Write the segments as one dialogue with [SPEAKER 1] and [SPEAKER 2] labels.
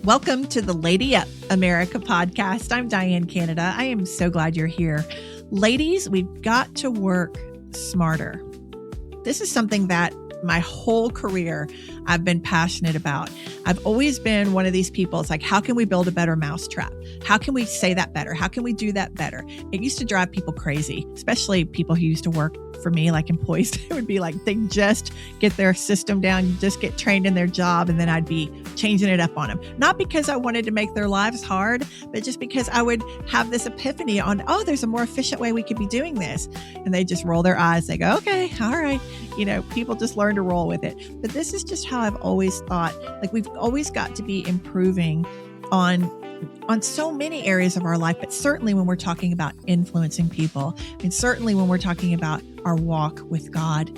[SPEAKER 1] Welcome to the Lady Up America podcast. I'm Diane Canada. I am so glad you're here. Ladies, we've got to work smarter. This is something that my whole career I've been passionate about. I've always been one of these people. It's like, how can we build a better mousetrap? How can we say that better? How can we do that better? It used to drive people crazy, especially people who used to work for me, like employees. It would be like, they just get their system down, you just get trained in their job, and then I'd be changing it up on them. Not because I wanted to make their lives hard, but just because I would have this epiphany on, oh, there's a more efficient way we could be doing this. And they just roll their eyes. They go, okay, all right. People just learn to roll with it. But this is just how I've always thought, like, we've always got to be improving on so many areas of our life, but certainly when we're talking about influencing people, and certainly when we're talking about our walk with God,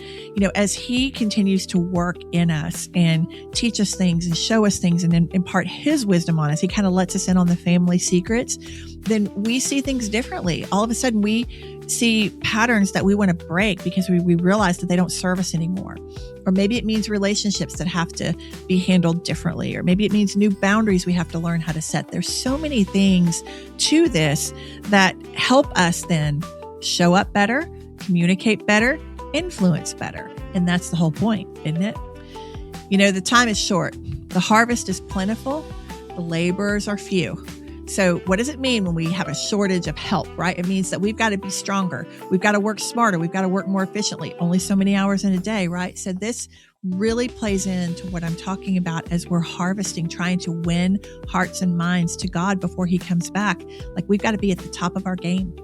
[SPEAKER 1] as He continues to work in us and teach us things and show us things and then impart His wisdom on us, He kind of lets us in on the family secrets, then we see things differently. All of a sudden, we see patterns that we want to break because we realize that they don't serve us anymore. Or maybe it means relationships that have to be handled differently. Or maybe it means new boundaries we have to learn how to set. There's so many things to this that help us then show up better, communicate better, influence better. And that's the whole point, isn't it? The time is short. The harvest is plentiful. The laborers are few. So what does it mean when we have a shortage of help, right? It means that we've got to be stronger. We've got to work smarter. We've got to work more efficiently. Only so many hours in a day, right? So this really plays into what I'm talking about as we're harvesting, trying to win hearts and minds to God before He comes back. Like, we've got to be at the top of our game.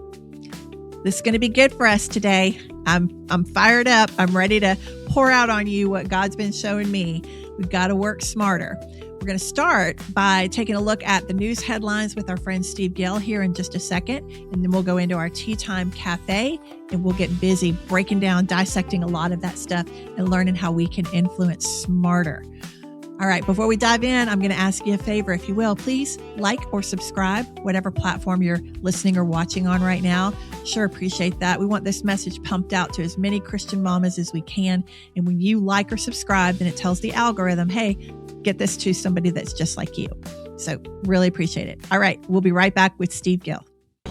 [SPEAKER 1] This is going to be good for us today. I'm fired up. I'm ready to pour out on you what God's been showing me. We've got to work smarter. We're going to start by taking a look at the news headlines with our friend Steve Gill here in just a second. And then we'll go into our Tea Time Cafe and we'll get busy breaking down, dissecting a lot of that stuff and learning how we can influence smarter. All right, before we dive in, I'm going to ask you a favor, if you will. Please like or subscribe, whatever platform you're listening or watching on right now. Sure appreciate that. We want this message pumped out to as many Christian mamas as we can. And when you like or subscribe, then it tells the algorithm, hey, get this to somebody that's just like you. So really appreciate it. All right, we'll be right back with Steve Gill.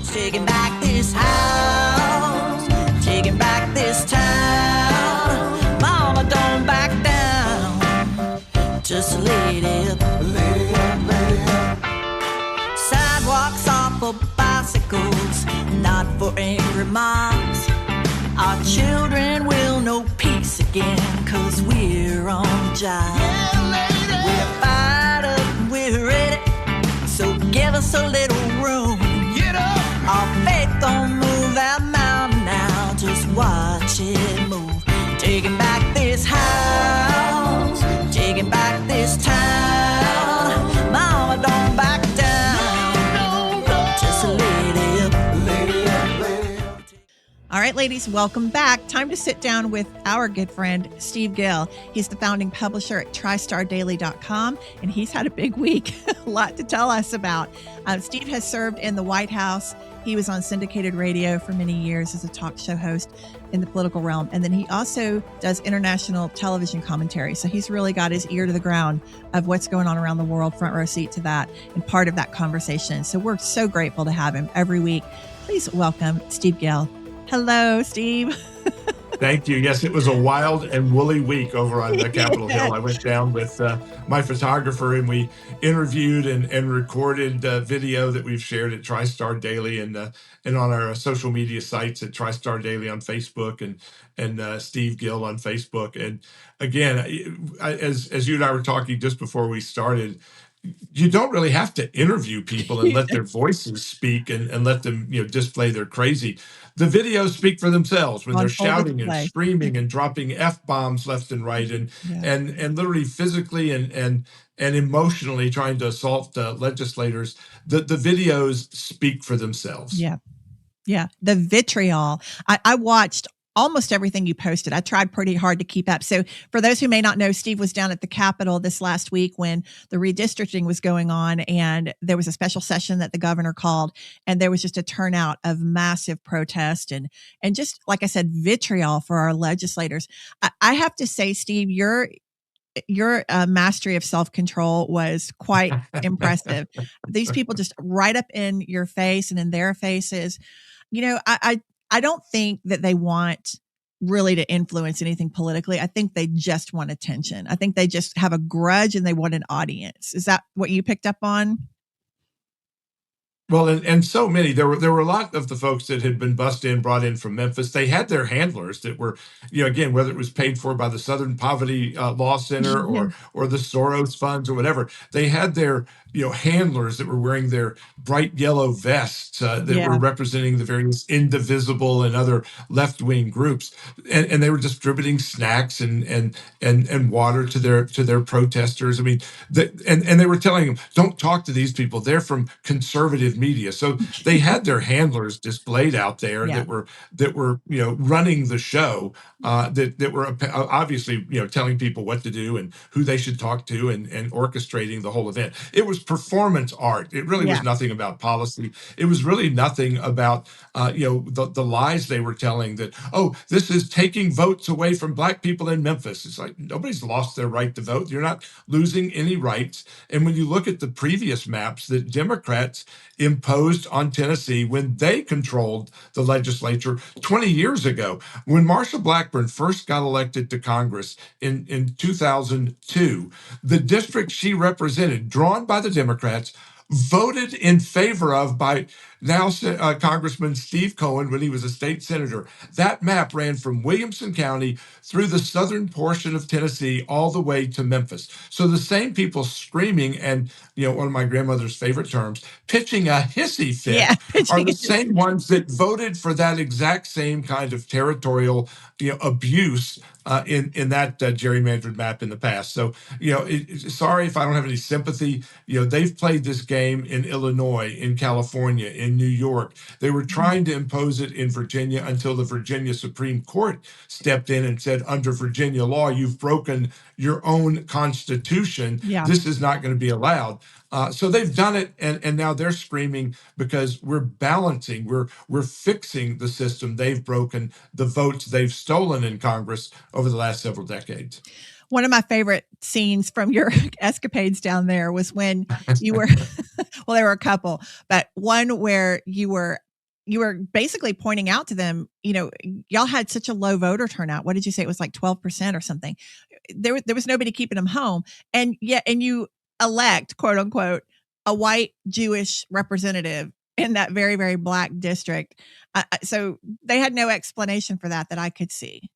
[SPEAKER 2] Taking back this house, taking back this town. Mama, don't back down. Just lay it up, lay it up, lay it up. Sidewalks are for bicycles, not for angry moms. Our children will know peace again, 'cause we're on the job. Yeah, lady. We're fired up and we're ready, so give us a little room. Get up. Our faith don't move that mountain now, just watch it move. Taking back this house, taking back this town. Mama, don't back down. Just lady up, lady up, lady up.
[SPEAKER 1] All right, ladies, welcome back. Time to sit down with our good friend, Steve Gill. He's the founding publisher at TristarDaily.com, and he's had a big week, a lot to tell us about. Steve has served in the White House. He was on syndicated radio for many years as a talk show host in the political realm. And then he also does international television commentary. So he's really got his ear to the ground of what's going on around the world, front row seat to that, and part of that conversation. So we're so grateful to have him every week. Please welcome Steve Gill. Hello, Steve.
[SPEAKER 3] Thank you. Yes, it was a wild and woolly week over on the Capitol Hill. I went down with my photographer and we interviewed and recorded video that we've shared at TriStar Daily and on our social media sites at TriStar Daily on Facebook and Steve Gill on Facebook. And again, as you and I were talking just before we started, you don't really have to interview people and let their voices speak and let them, display their crazy. The videos speak for themselves when they're shouting and screaming and dropping F-bombs left and right and literally physically and emotionally trying to assault legislators. The videos speak for themselves.
[SPEAKER 1] Yeah. Yeah. The vitriol. I watched almost everything you posted. I tried pretty hard to keep up. So for those who may not know, Steve was down at the Capitol this last week when the redistricting was going on, and there was a special session that the governor called, and there was just a turnout of massive protest and just, like I said, vitriol for our legislators. I have to say, Steve, your mastery of self-control was quite impressive. These people just right up in your face and in their faces. I don't think that they want really to influence anything politically. I think they just want attention. I think they just have a grudge and they want an audience. Is that what you picked up on?
[SPEAKER 3] Well, and so many, there were a lot of the folks that had been brought in from Memphis. They had their handlers that were, again, whether it was paid for by the Southern Poverty Law Center
[SPEAKER 1] Yeah.
[SPEAKER 3] or the Soros funds or whatever. They had their handlers that were wearing their bright yellow vests that
[SPEAKER 1] Yeah.
[SPEAKER 3] were representing the various Indivisible and other left wing groups, and they were distributing snacks and water to their protesters. I mean, and they were telling them, don't talk to these people. They're from conservative media. So they had their handlers displayed out there
[SPEAKER 1] Yeah.
[SPEAKER 3] that were running the show, that were obviously telling people what to do and who they should talk to and orchestrating the whole event. It was performance art. It really
[SPEAKER 1] Yeah.
[SPEAKER 3] was nothing about policy. It was really nothing about the lies they were telling that, oh, this is taking votes away from Black people in Memphis. It's like, nobody's lost their right to vote. You're not losing any rights. And when you look at the previous maps that Democrats imposed on Tennessee when they controlled the legislature 20 years ago, when Marsha Blackburn first got elected to Congress in 2002, the district she represented, drawn by the Democrats, voted in favor of by now Congressman Steve Cohen when he was a state senator. That map ran from Williamson County through the southern portion of Tennessee all the way to Memphis. So the same people screaming and, one of my grandmother's favorite terms, pitching a hissy fit, are the same ones that voted for that exact same kind of territorial abuse in that gerrymandered map in the past. So, sorry if I don't have any sympathy. They've played this game in Illinois, in California, in New York. They were trying to impose it in Virginia until the Virginia Supreme Court stepped in and said, under Virginia law, you've broken your own constitution.
[SPEAKER 1] Yeah.
[SPEAKER 3] This is not going to be allowed. So they've done it, and now they're screaming because we're balancing, we're fixing the system they've broken, the votes they've stolen in Congress over the last several decades.
[SPEAKER 1] One of my favorite scenes from your escapades down there was when you were, well, there were a couple, but one where you were basically pointing out to them, y'all had such a low voter turnout. What did you say? It was like 12% or something. There was nobody keeping them home. And you elect, quote unquote, a white Jewish representative in that very, very Black district. So they had no explanation for that I could see.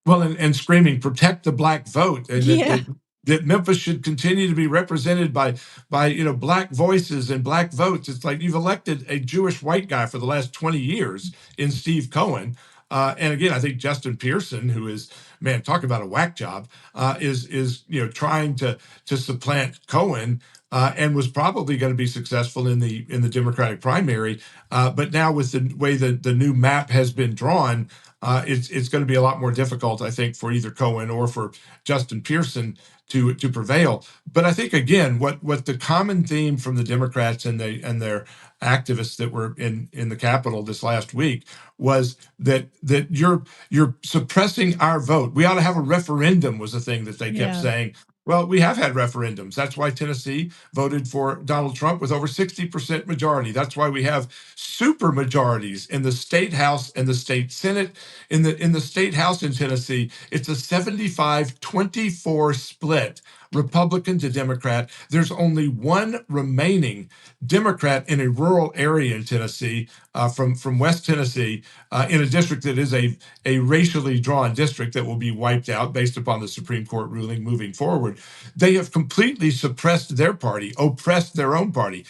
[SPEAKER 3] Well, and screaming, protect the Black vote. And that Memphis should continue to be represented by Black voices and Black votes. It's like you've elected a Jewish white guy for the last 20 years in Steve Cohen. And again, I think Justin Pearson, who is, man, talk about a whack job, is trying to supplant Cohen, and was probably going to be successful in the Democratic primary. But now with the way the new map has been drawn, it's going to be a lot more difficult, I think, for either Cohen or for Justin Pearson to prevail. But I think, again, what the common theme from the Democrats and their activists that were in the Capitol this last week was that you're suppressing our vote. We ought to have a referendum, was the thing that they kept saying. Well, we have had referendums. That's why Tennessee voted for Donald Trump with over 60% majority. That's why we have super majorities in the state house and the state senate. In the state house in Tennessee, it's a 75-24 split, Republican to Democrat. There's only one remaining Democrat in a rural area in Tennessee, from West Tennessee, in a district that is a racially drawn district that will be wiped out based upon the Supreme Court ruling moving forward. They have completely suppressed their party, oppressed their own party,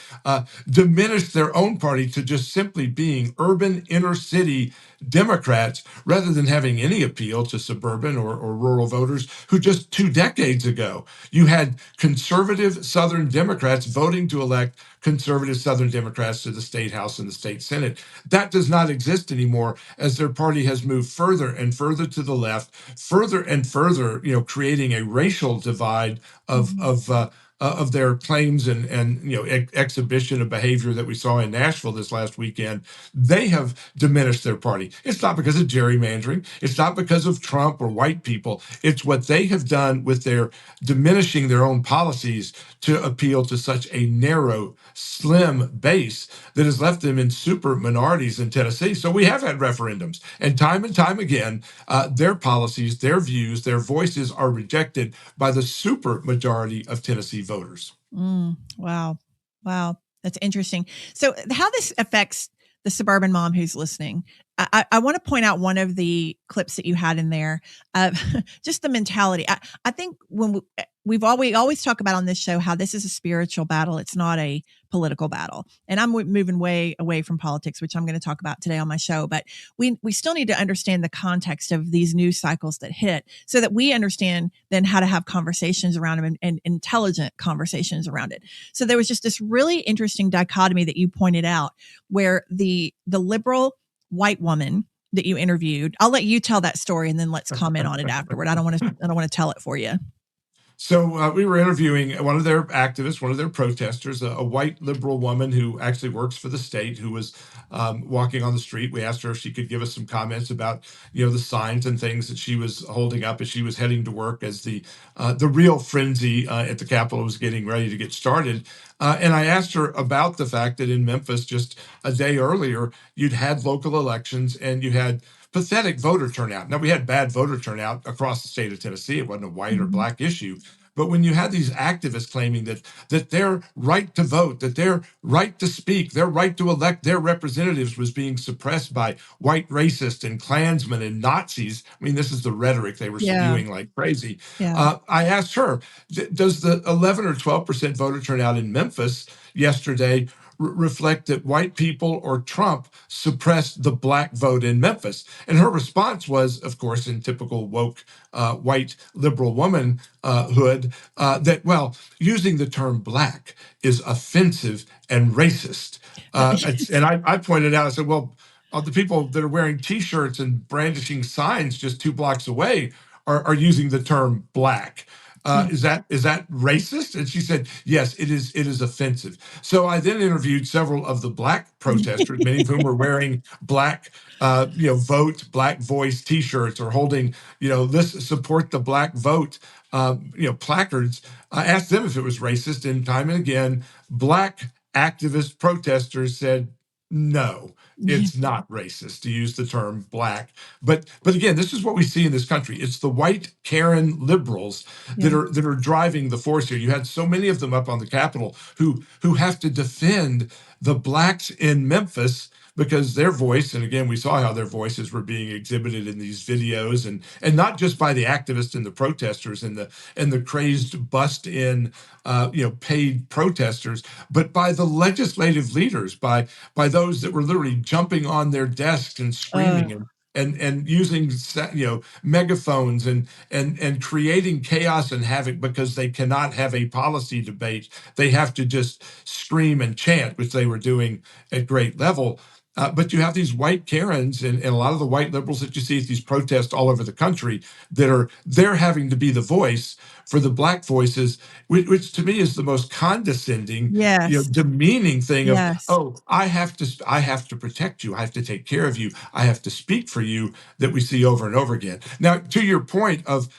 [SPEAKER 3] diminished their own party to just simply being urban inner city Democrats rather than having any appeal to suburban or rural voters who just 2 decades ago, you had conservative Southern Democrats voting to elect conservative Southern Democrats to the state house and the state senate. That does not exist anymore as their party has moved further and further to the left, further and further, creating a racial divide of of their claims and exhibition of behavior that we saw in Nashville this last weekend, they have diminished their party. It's not because of gerrymandering. It's not because of Trump or white people. It's what they have done with their diminishing their own policies to appeal to such a narrow, slim base that has left them in super minorities in Tennessee. So we have had referendums, and time again, their policies, their views, their voices are rejected by the super majority of Tennessee voters.
[SPEAKER 1] Wow. That's interesting. So how this affects the suburban mom who's listening, I want to point out one of the clips that you had in there, just the mentality. I think when we always talk about on this show how this is a spiritual battle. It's not a political battle. And I'm moving way away from politics, which I'm going to talk about today on my show. But we still need to understand the context of these news cycles that hit so that we understand then how to have conversations around them and intelligent conversations around it. So there was just this really interesting dichotomy that you pointed out where the liberal white woman that you interviewed, I'll let you tell that story and then let's comment on it afterward. I don't want to tell it for you.
[SPEAKER 3] So we were interviewing one of their activists, one of their protesters, a white liberal woman who actually works for the state, who was walking on the street. We asked her if she could give us some comments about, the signs and things that she was holding up as she was heading to work, as the real frenzy at the Capitol was getting ready to get started. And I asked her about the fact that in Memphis, just a day earlier, you'd had local elections and you had pathetic voter turnout. Now, we had bad voter turnout across the state of Tennessee. It wasn't a white or black issue. But when you had these activists claiming that their right to vote, that their right to speak, their right to elect their representatives was being suppressed by white racists and Klansmen and Nazis, I mean, this is the rhetoric they were spewing like crazy.
[SPEAKER 1] Yeah.
[SPEAKER 3] I asked her, does the 11 or 12% voter turnout in Memphis yesterday reflect that white people or Trump suppressed the black vote in Memphis? And her response was, of course, in typical woke white liberal womanhood, that, well, using the term black is offensive and racist. And I pointed out, I said, well, the people that are wearing T-shirts and brandishing signs just 2 blocks away are using the term black. Is that racist? And she said, yes, it is offensive. So I then interviewed several of the black protesters, many of whom were wearing black, vote, black voice T-shirts or holding, this support the black vote, placards. I asked them if it was racist, and time and again, black activist protesters said, no, it's not racist to use the term black. But again, this is what we see in this country. It's the white Karen liberals that are driving the force here. You had so many of them up on the Capitol who have to defend the blacks in Memphis because their voice, and again, we saw how their voices were being exhibited in these videos, and not just by the activists and the protesters and the crazed bust-in paid protesters, but by the legislative leaders, by those that were literally jumping on their desks and screaming and using megaphones and creating chaos and havoc because they cannot have a policy debate. They have to just scream and chant, which they were doing at great level. But you have these white Karens and a lot of the white liberals that you see at these protests all over the country they're having to be the voice for the black voices, which to me is the most condescending, demeaning thing of, oh, I have to protect you. I have to take care of you. I have to speak for you, that we see over and over again. Now, to your point of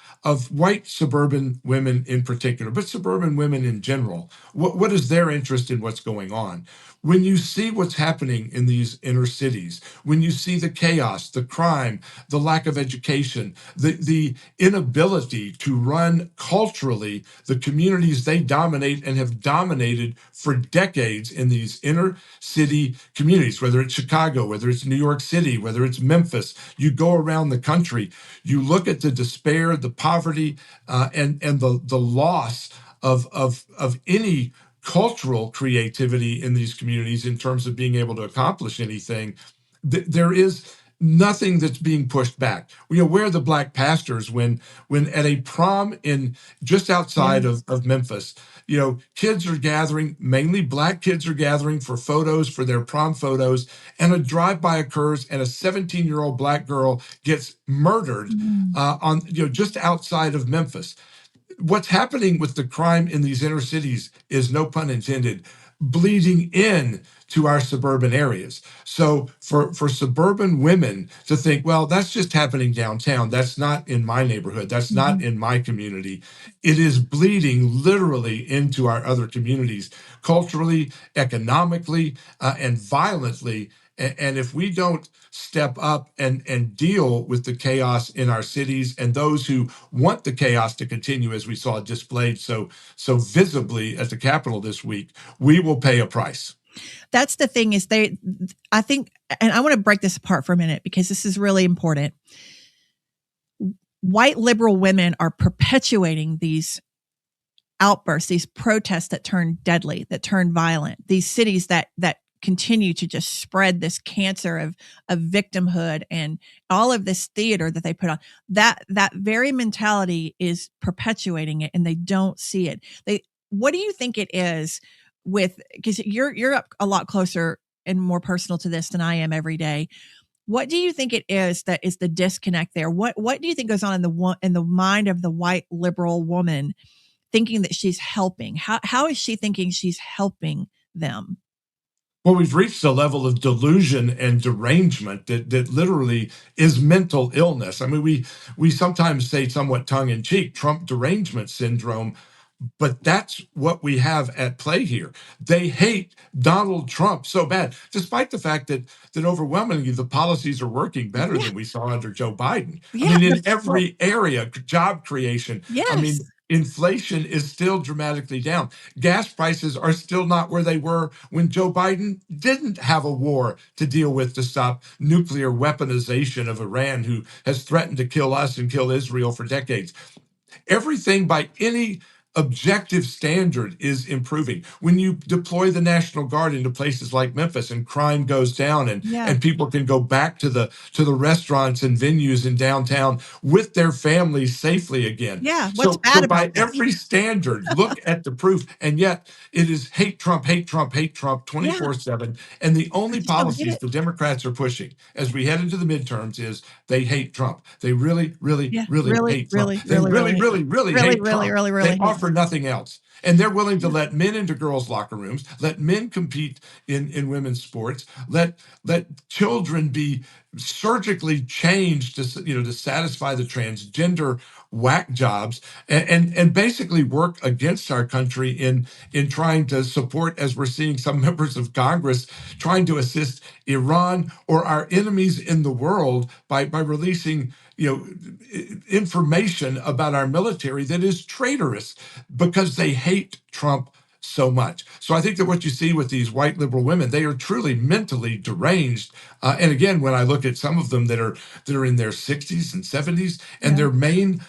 [SPEAKER 3] white suburban women in particular, but suburban women in general, what is their interest in what's going on? When you see what's happening in these inner cities, when you see the chaos, the crime, the lack of education, the inability to run culturally the communities they dominate and have dominated for decades in these inner city communities, whether it's Chicago, whether it's New York City, whether it's Memphis, you go around the country, you look at the despair, the poverty, and the loss of any cultural creativity in these communities in terms of being able to accomplish anything. There is nothing that's being pushed back. Where are the black pastors when at a prom in just outside of Memphis, kids are gathering, mainly black kids are gathering for photos, for their prom photos, and a drive-by occurs and a 17-year-old black girl gets murdered on just outside of Memphis. what's happening with the crime in these inner cities is, no pun intended, bleeding in to our suburban areas. So for suburban women to think, well, that's just happening downtown, that's not in my neighborhood, that's not in my community, it is bleeding literally into our other communities, culturally, economically, and violently. And if we don't step up and deal with the chaos in our cities, and those who want the chaos to continue, as we saw displayed so visibly at the Capitol this week, we will pay a price.
[SPEAKER 1] That's the thing is I think, and I want to break this apart for a minute because this is really important. White liberal women are perpetuating these outbursts, these protests that turn deadly, that turn violent, these cities that continue to just spread this cancer of victimhood and all of this theater that they put on. That very mentality is perpetuating it, and they don't see it. What do you think it is with, because you're up a lot closer and more personal to this than I am every day. What do you think it is that is the disconnect there? What do you think goes on in the mind of the white liberal woman thinking that she's helping? How is she thinking she's helping them?
[SPEAKER 3] Well, we've reached a level of delusion and derangement that literally is mental illness. I mean, we sometimes say somewhat tongue-in-cheek, Trump derangement syndrome, but that's what we have at play here. They hate Donald Trump so bad, despite the fact that overwhelmingly the policies are working better than we saw under Joe Biden.
[SPEAKER 1] Yeah.
[SPEAKER 3] I mean, in every area, job creation.
[SPEAKER 1] Yes.
[SPEAKER 3] I mean, inflation is still dramatically down. Gas prices are still not where they were when Joe Biden didn't have a war to deal with to stop nuclear weaponization of Iran, who has threatened to kill us and kill Israel for decades. Everything by any objective standard is improving. When you deploy the National Guard into places like Memphis and crime goes down and people can go back to the restaurants and venues in downtown with their families safely again.
[SPEAKER 1] Yeah, what's bad
[SPEAKER 3] so
[SPEAKER 1] about
[SPEAKER 3] by
[SPEAKER 1] that?
[SPEAKER 3] every standard, look at the proof. And yet it is hate Trump, hate Trump, hate Trump 24/7. And the only policies the Democrats are pushing as we head into the midterms is they hate Trump. They really hate Trump. They really hate Trump. They offer nothing else. And they're willing to let men into girls' locker rooms, let men compete in women's sports, let children be surgically changed to satisfy the transgender whack jobs, and basically work against our country in trying to support, as we're seeing some members of Congress trying to assist Iran or our enemies in the world by releasing information about our military that is traitorous because they hate Trump so much. So I think that what you see with these white liberal women, they are truly mentally deranged. And again, when I look at some of them that are in their 60s and 70s, and their main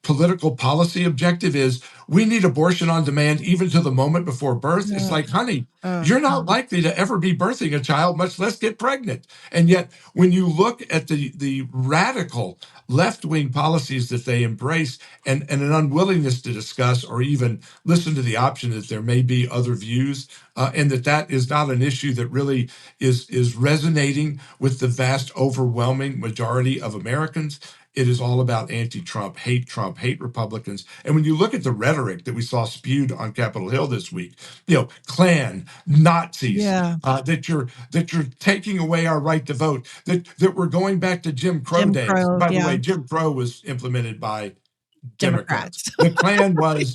[SPEAKER 3] political policy objective is, we need abortion on demand even to the moment before birth. It's like, honey, you're not likely to ever be birthing a child, much less get pregnant. And yet, when you look at the radical left-wing policies that they embrace and an unwillingness to discuss or even listen to the option that there may be other views, and that is not an issue that really is resonating with the vast, overwhelming majority of Americans. It is all about anti-Trump, hate Republicans. And when you look at the rhetoric that we saw spewed on Capitol Hill this week, Klan, Nazis, that you're taking away our right to vote, that we're going back to Jim Crow days. By the way, Jim Crow was implemented by Democrats. The Klan was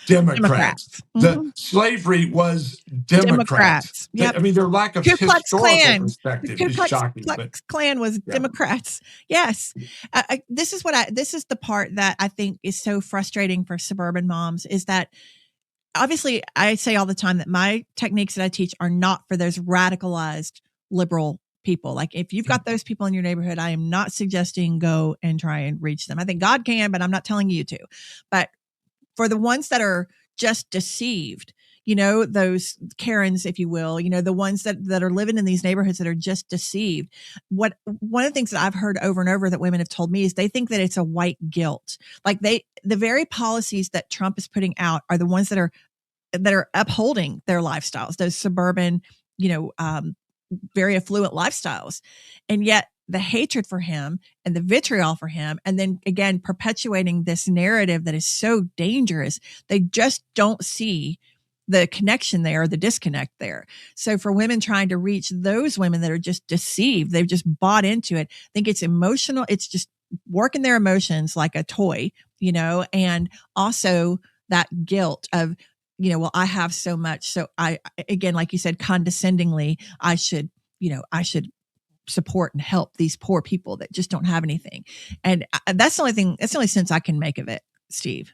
[SPEAKER 3] Democrats. The slavery was Democrats.
[SPEAKER 1] Yep.
[SPEAKER 3] I mean, their lack of historical perspective is shocking.
[SPEAKER 1] But Klan was Democrats. Yes. This is the part that I think is so frustrating for suburban moms, is that obviously I say all the time that my techniques that I teach are not for those radicalized liberal people. Like, if you've got those people in your neighborhood, I am not suggesting go and try and reach them. I think God can, but I'm not telling you to. But for the ones that are just deceived, those Karens, if you will, the ones that are living in these neighborhoods that are just deceived. One of the things that I've heard over and over that women have told me is they think that it's a white guilt. Like, the very policies that Trump is putting out are the ones that are upholding their lifestyles, those suburban, very affluent lifestyles. And yet the hatred for him and the vitriol for him, and then again perpetuating this narrative that is so dangerous. They just don't see the connection there, the disconnect there. So for women trying to reach those women that are just deceived, they've just bought into it. I think it's emotional. It's just working their emotions like a toy, and also that guilt of, well, I have so much. So I, again, like you said, condescendingly, I should support and help these poor people that just don't have anything. And that's the only sense I can make of it, Steve.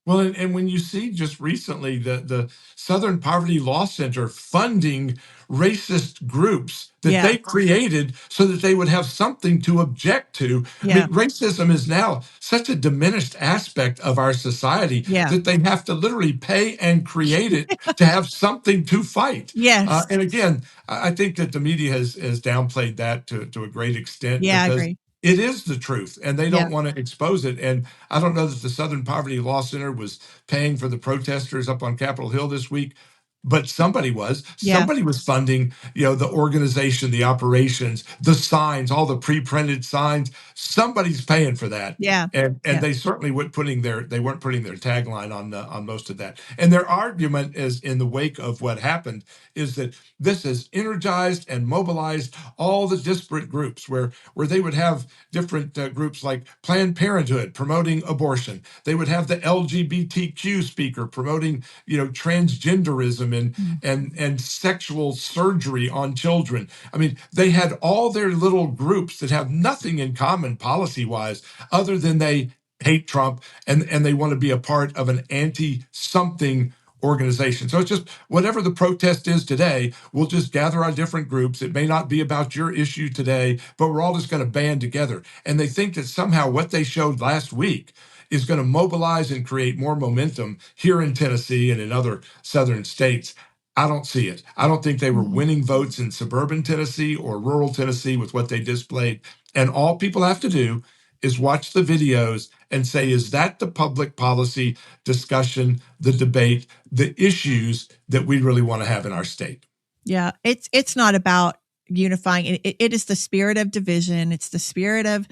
[SPEAKER 3] Well, and when you see just recently the Southern Poverty Law Center funding racist groups that they created so that they would have something to object to. I mean, racism is now such a diminished aspect of our society that they have to literally pay and create it to have something to fight.
[SPEAKER 1] Yes.
[SPEAKER 3] And again, I think that the media has downplayed that to a great extent.
[SPEAKER 1] Yeah,
[SPEAKER 3] because
[SPEAKER 1] I agree.
[SPEAKER 3] it is the truth, and they don't want to expose it. And I don't know that the Southern Poverty Law Center was paying for the protesters up on Capitol Hill this week, but somebody was. Somebody was funding, the organization, the operations, the signs, all the pre-printed signs. Somebody's paying for that. And they certainly weren't putting their tagline on most of that. And their argument is, in the wake of what happened, is that this has energized and mobilized all the disparate groups where they would have different groups like Planned Parenthood promoting abortion. They would have the LGBTQ speaker promoting, transgenderism and sexual surgery on children. I mean, they had all their little groups that have nothing in common policy-wise other than they hate Trump and they want to be a part of an anti-something organization. So it's just whatever the protest is today, we'll just gather our different groups. It may not be about your issue today, but we're all just going to band together. And they think that somehow what they showed last week is going to mobilize and create more momentum here in Tennessee and in other southern states. I don't see it. I don't think they were winning votes in suburban Tennessee or rural Tennessee with what they displayed. And all people have to do is watch the videos and say, is that the public policy discussion, the debate, the issues that we really want to have in our state?
[SPEAKER 1] Yeah, it's not about unifying. It is the spirit of division. It's the spirit of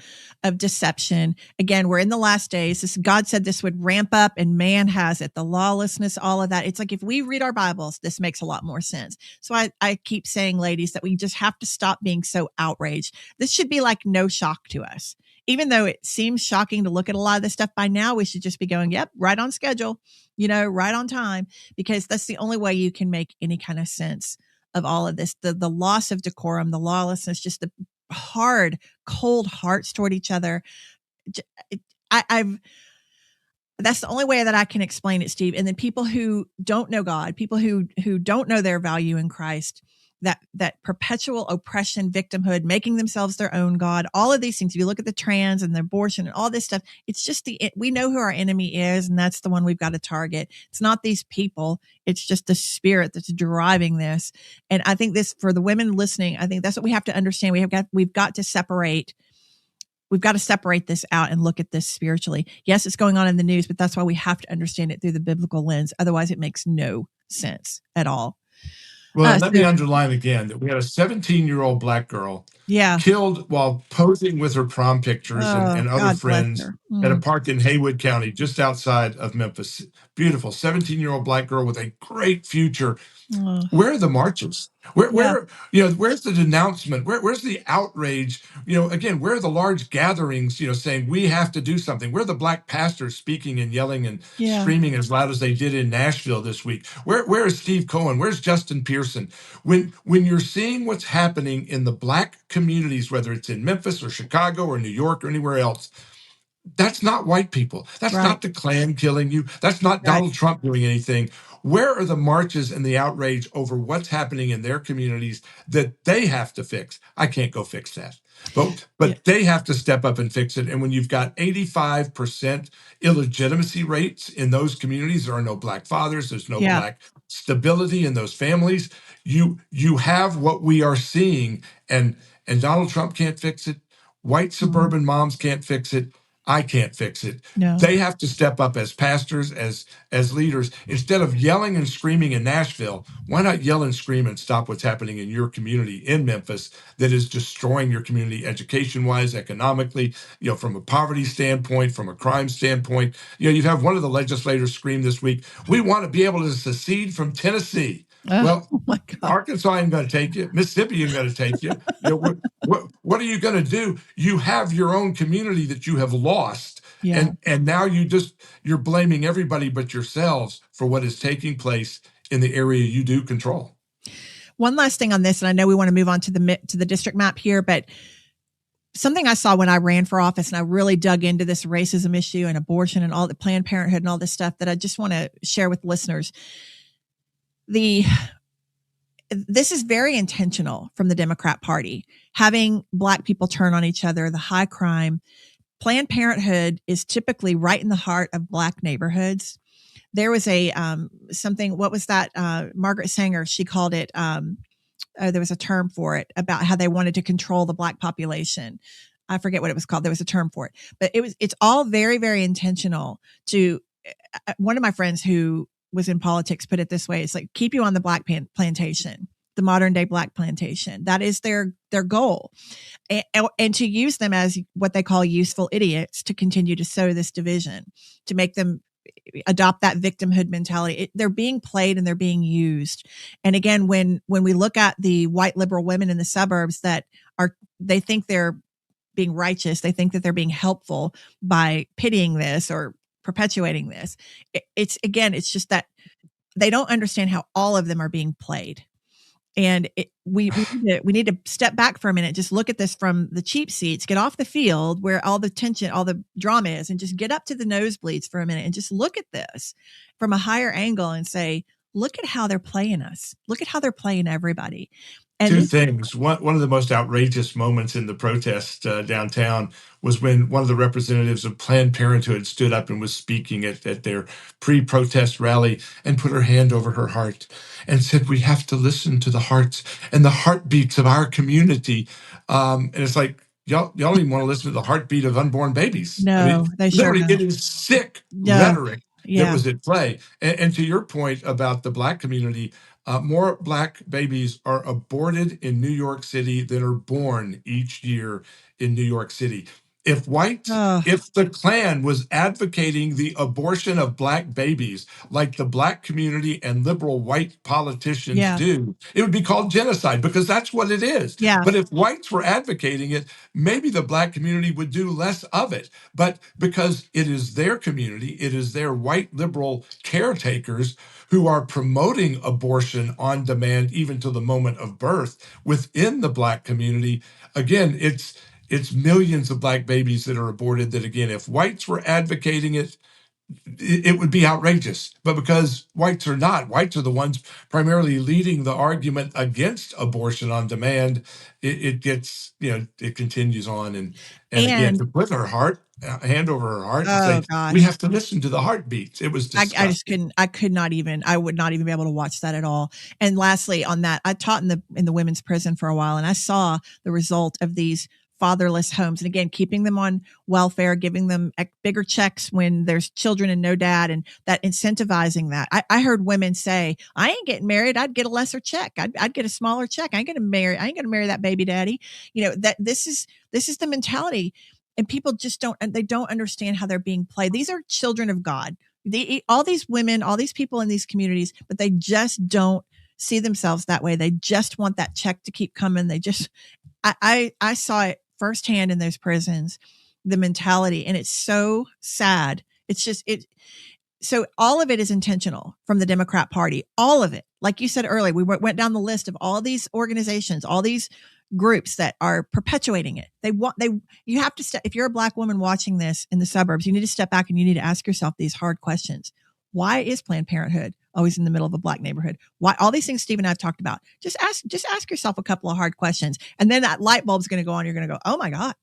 [SPEAKER 1] deception. Again, we're in the last days. God said this would ramp up, and man has it. The lawlessness, all of that. It's like if we read our Bibles, this makes a lot more sense. So I keep saying, ladies, that we just have to stop being so outraged. This should be like no shock to us. Even though it seems shocking to look at a lot of this stuff, by now we should just be going, yep, right on schedule, right on time, because that's the only way you can make any kind of sense of all of this. The loss of decorum, the lawlessness, just the hard, cold hearts toward each other. That's the only way that I can explain it, Steve. And then people who don't know God, people who don't know their value in Christ, that perpetual oppression, victimhood, making themselves their own God, all of these things. If you look at the trans and the abortion and all this stuff, it's just we know who our enemy is, and that's the one we've got to target. It's not these people. It's just the spirit that's driving this. And I think this, for the women listening, I think that's what we have to understand. We've got to separate. We've got to separate this out and look at this spiritually. Yes, it's going on in the news, but that's why we have to understand it through the biblical lens. Otherwise, it makes no sense at all.
[SPEAKER 3] Well, let me underline again that we had a 17-year-old black girl killed while posing with her prom pictures and other
[SPEAKER 1] God
[SPEAKER 3] friends at a park in Haywood County, just outside of Memphis. Beautiful 17-year-old black girl with a great future. Where are the marches? Where's the denouncement? Where's the outrage? Again, where are the large gatherings, saying we have to do something? Where are the black pastors speaking and yelling and screaming as loud as they did in Nashville this week? Where is Steve Cohen? Where's Justin Pearson? When you're seeing what's happening in the black communities, whether it's in Memphis or Chicago or New York or anywhere else, that's not white people. That's not the Klan killing you. That's not Donald Trump doing anything. Where are the marches and the outrage over what's happening in their communities that they have to fix? I can't go fix that. But they have to step up and fix it. And when you've got 85% illegitimacy rates in those communities, there are no black fathers, there's no black stability in those families. You have what we are seeing, and Donald Trump can't fix it. White suburban moms can't fix it. I can't fix it.
[SPEAKER 1] No.
[SPEAKER 3] They have to step up as pastors, as leaders. Instead of yelling and screaming in Nashville, why not yell and scream and stop what's happening in your community in Memphis that is destroying your community education-wise, economically, from a poverty standpoint, from a crime standpoint. You have one of the legislators scream this week, we want to be able to secede from Tennessee. Well,
[SPEAKER 1] Oh my God.
[SPEAKER 3] Arkansas ain't going to take you. Mississippi ain't going to take you. What are you going to do? You have your own community that you have lost,
[SPEAKER 1] Yeah.
[SPEAKER 3] and now you're blaming everybody but yourselves for what is taking place in the area you do control.
[SPEAKER 1] One last thing on this, and I know we want to move on to the district map here, but something I saw when I ran for office, and I really dug into this racism issue and abortion and all the Planned Parenthood and all this stuff that I just want to share with listeners. This is very intentional from the Democrat Party, having Black people turn on each other, the high crime. Planned Parenthood is typically right in the heart of Black neighborhoods. There was a something, what was that? Margaret Sanger, she called it, there was a term for it about how they wanted to control the Black population. I forget what it was called. There was a term for it, but it's all very, very intentional one of my friends who was in politics put it this way. It's like, keep you on the Black plantation, the modern day Black plantation. That is their goal. And to use them as what they call useful idiots to continue to sow this division, to make them adopt that victimhood mentality. They're being played and they're being used. And again, when we look at the white liberal women in the suburbs they think they're being righteous, they think that they're being helpful by pitying this or perpetuating this. It's just that they don't understand how all of them are being played. And we need to step back for a minute, just look at this from the cheap seats, get off the field where all the tension, all the drama is, and just get up to the nosebleeds for a minute and just look at this from a higher angle and say, look at how they're playing us. Look at how they're playing everybody. And
[SPEAKER 3] Two things. One of the most outrageous moments in the protest downtown was when one of the representatives of Planned Parenthood stood up and was speaking at their pre-protest rally and put her hand over her heart and said, we have to listen to the hearts and the heartbeats of our community. And it's like, y'all don't even want to listen to the heartbeat of unborn babies.
[SPEAKER 1] No, they sure
[SPEAKER 3] literally,
[SPEAKER 1] don't.
[SPEAKER 3] it is sick rhetoric that was at play. And to your point about the Black community, more Black babies are aborted in New York City than are born each year in New York City. If the Klan was advocating the abortion of Black babies like the Black community and liberal white politicians do, it would be called genocide, because that's what it is.
[SPEAKER 1] Yeah.
[SPEAKER 3] But if whites were advocating it, maybe the Black community would do less of it. But because it is their community, it is their white liberal caretakers who are promoting abortion on demand, even to the moment of birth within the Black community. Again, it's millions of Black babies that are aborted that, again, if whites were advocating it, it would be outrageous. But because whites are not, whites are the ones primarily leading the argument against abortion on demand, it gets, it continues on. And again, to put hand over her heart and say, we have to listen to the heartbeats. It was disgusting.
[SPEAKER 1] I would not even be able to watch that at all. And lastly, on that, I taught in the women's prison for a while, and I saw the result of these fatherless homes. And again, keeping them on welfare, giving them bigger checks when there's children and no dad, and that incentivizing that. I heard women say, I ain't getting married. I'd get a lesser check. I'd get a smaller check. I ain't going to marry that baby daddy. That this is the mentality. And people just don't understand how they're being played. These are children of God. All these women, all these people in these communities, but they just don't see themselves that way. They just want that check to keep coming. I saw it firsthand in those prisons, the mentality, and it's so sad. So all of it is intentional from the Democrat Party. All of it. Like you said earlier, we went down the list of all these organizations, all these groups that are perpetuating it. You have to if you're a Black woman watching this in the suburbs, you need to step back and you need to ask yourself these hard questions. Why is Planned Parenthood always in the middle of a Black neighborhood? Why all these things Steve and I have talked about? Just ask yourself a couple of hard questions, and then that light bulb's going to go on. You're going to go, oh my God,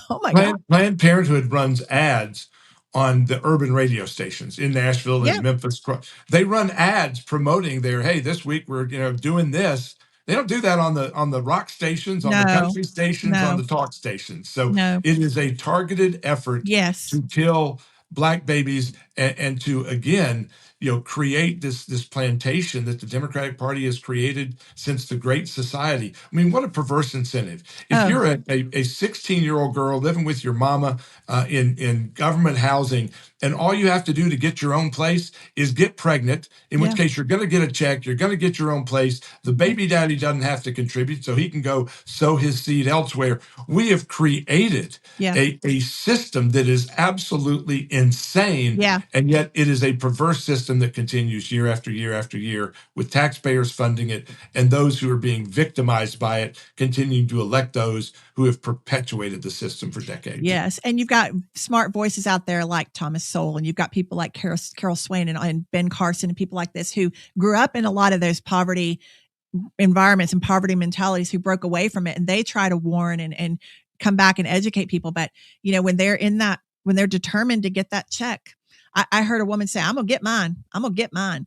[SPEAKER 1] oh my God.
[SPEAKER 3] Planned Parenthood runs ads on the urban radio stations in Nashville and Memphis. They run ads promoting hey, this week we're doing this. They don't do that on the rock stations, on the
[SPEAKER 1] No,
[SPEAKER 3] country stations, on
[SPEAKER 1] no,
[SPEAKER 3] the talk stations. So
[SPEAKER 1] no.
[SPEAKER 3] it is a targeted effort
[SPEAKER 1] Yes.
[SPEAKER 3] to kill Black babies and to, again, create this plantation that the Democratic Party has created since the Great Society. I mean, what a perverse incentive. If
[SPEAKER 1] Oh,
[SPEAKER 3] you're a 16-year-old girl living with your mama in government housing, and all you have to do to get your own place is get pregnant, in which
[SPEAKER 1] yeah.
[SPEAKER 3] case you're going to get a check, you're going to get your own place. The baby daddy doesn't have to contribute, so he can go sow his seed elsewhere. We have created
[SPEAKER 1] Yeah.
[SPEAKER 3] a system that is absolutely insane,
[SPEAKER 1] Yeah.
[SPEAKER 3] and yet it is a perverse system that continues year after year after year, with taxpayers funding it and those who are being victimized by it continuing to elect those who have perpetuated the system for decades.
[SPEAKER 1] Yes. And you've got smart voices out there like Thomas Sowell, and you've got people like Carol Swain and Ben Carson and people like this who grew up in a lot of those poverty environments and poverty mentalities, who broke away from it, and they try to warn and come back and educate people. But, when they're when they're determined to get that check, I heard a woman say, I'm going to get mine. I'm going to get mine.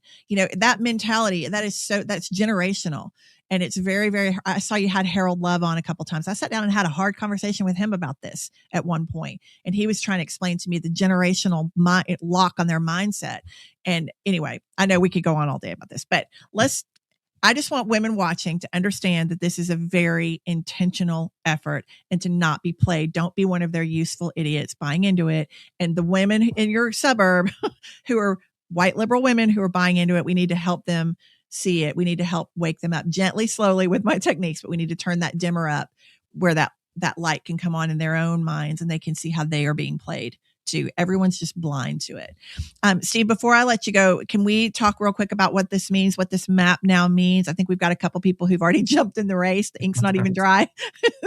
[SPEAKER 1] That mentality, that's generational. And it's very, very, I saw you had Harold Love on a couple of times. I sat down and had a hard conversation with him about this at one point. And he was trying to explain to me the generational lock on their mindset. And anyway, I know we could go on all day about this, but I just want women watching to understand that this is a very intentional effort and to not be played. Don't be one of their useful idiots buying into it. And the women in your suburb who are white liberal women who are buying into it, we need to help them see it. We need to help wake them up gently, slowly with my techniques, but we need to turn that dimmer up where that light can come on in their own minds and they can see how they are being played too. Everyone's just blind to it. Steve, before I let you go, can we talk real quick about what this means, what this map now means? I think we've got a couple people who've already jumped in the race. The ink's not even dry.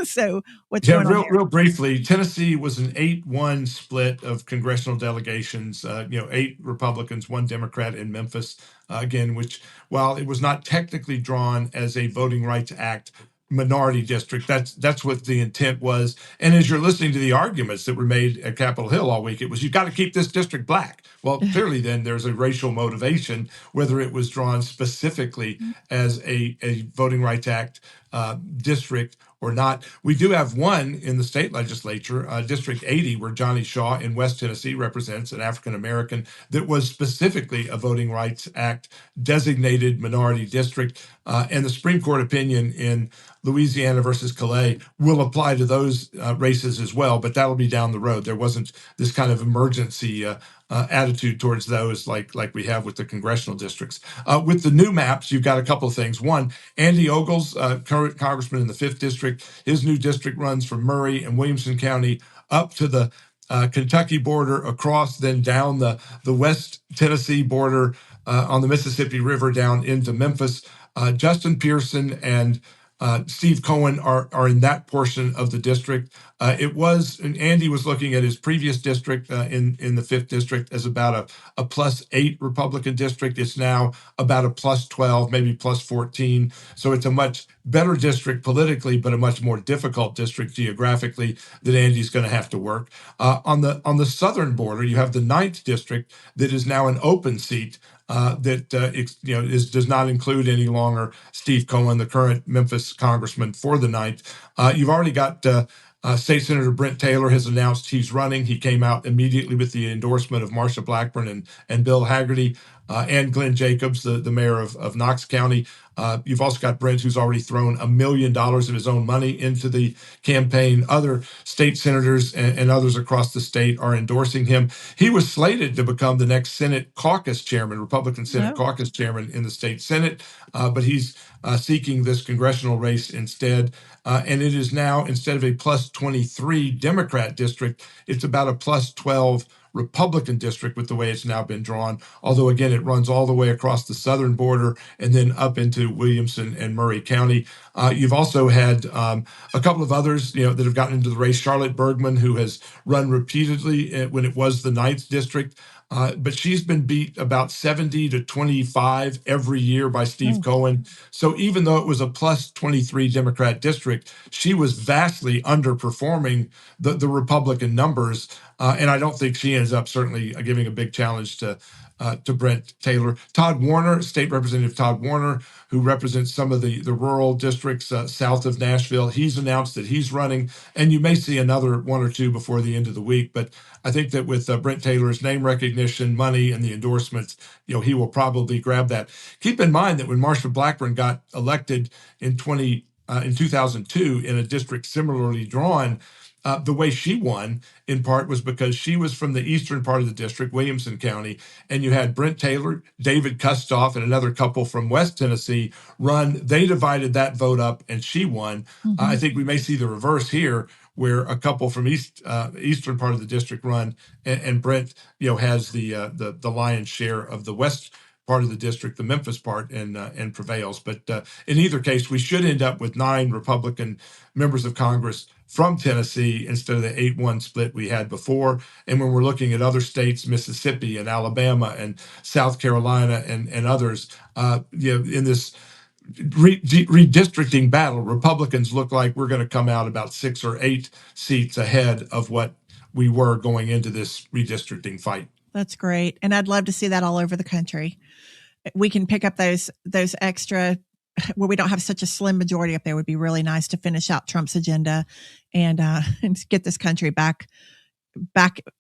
[SPEAKER 1] So what's going on there?
[SPEAKER 3] Real briefly, Tennessee was an 8-1 split of congressional delegations, 8 Republicans, 1 Democrat in Memphis, again, which, while it was not technically drawn as a Voting Rights Act minority district, that's what the intent was. And as you're listening to the arguments that were made at Capitol Hill all week, it was, you've got to keep this district black. Well, clearly then there's a racial motivation, whether it was drawn specifically as a Voting Rights Act district or not. We do have one in the state legislature, District 80, where Johnny Shaw in West Tennessee represents, an African American, that was specifically a Voting Rights Act designated minority district. And the Supreme Court opinion in Louisiana versus Calais will apply to those races as well, but that'll be down the road. There wasn't this kind of emergency attitude towards those like we have with the congressional districts. With the new maps, you've got a couple of things. One, Andy Ogles, current congressman in the 5th District, his new district runs from Murray and Williamson County up to the Kentucky border, across, then down the West Tennessee border on the Mississippi River down into Memphis. Justin Pearson and Steve Cohen are in that portion of the district. And Andy was looking at his previous district in the 5th District as about a +8 Republican district. It's now about a +12, maybe +14. So it's a much better district politically, but a much more difficult district geographically that Andy's going to have to work. On the southern border, you have the 9th District that is now an open seat. Does not include any longer Steve Cohen, the current Memphis congressman for the 9th. You've already got State Senator Brent Taylor has announced he's running. He came out immediately with the endorsement of Marsha Blackburn and Bill Haggerty and Glenn Jacobs, the mayor of Knox County. You've also got Brent, who's already thrown $1 million of his own money into the campaign. Other state senators and others across the state are endorsing him. He was slated to become the next Senate caucus chairman, Republican Senate caucus chairman in the state Senate, but he's seeking this congressional race instead. And it is now, instead of a +23 Democrat district, it's about a +12 Republican district with the way it's now been drawn. Although, again, it runs all the way across the southern border and then up into Williamson and Murray County. You've also had a couple of others, that have gotten into the race. Charlotte Bergman, who has run repeatedly when it was the 9th District. But she's been beat about 70 to 25 every year by Steve Cohen. So even though it was a +23 Democrat district, she was vastly underperforming the Republican numbers. And I don't think she ends up certainly giving a big challenge to to Brent Taylor. Todd Warner, State Representative Todd Warner, who represents some of the rural districts south of Nashville, he's announced that he's running, and you may see another one or two before the end of the week. But I think that with Brent Taylor's name recognition, money, and the endorsements, he will probably grab that. Keep in mind that when Marsha Blackburn got elected in 2002 in a district similarly drawn, the way she won, in part, was because she was from the eastern part of the district, Williamson County, and you had Brent Taylor, David Kustoff, and another couple from West Tennessee run. They divided that vote up, and she won. I think we may see the reverse here, where a couple from eastern part of the district run, and Brent, has the lion's share of the west part of the district, the Memphis part, and prevails. But in either case, we should end up with 9 Republican members of Congress from Tennessee instead of the 8-1 split we had before. And when we're looking at other states, Mississippi and Alabama and South Carolina and others, in this redistricting battle, Republicans look like we're going to come out about 6 or 8 seats ahead of what we were going into this redistricting fight.
[SPEAKER 1] That's great. And I'd love to see that all over the country. We can pick up those extra, where we don't have such a slim majority up there. Would be really nice to finish out Trump's agenda and get this country back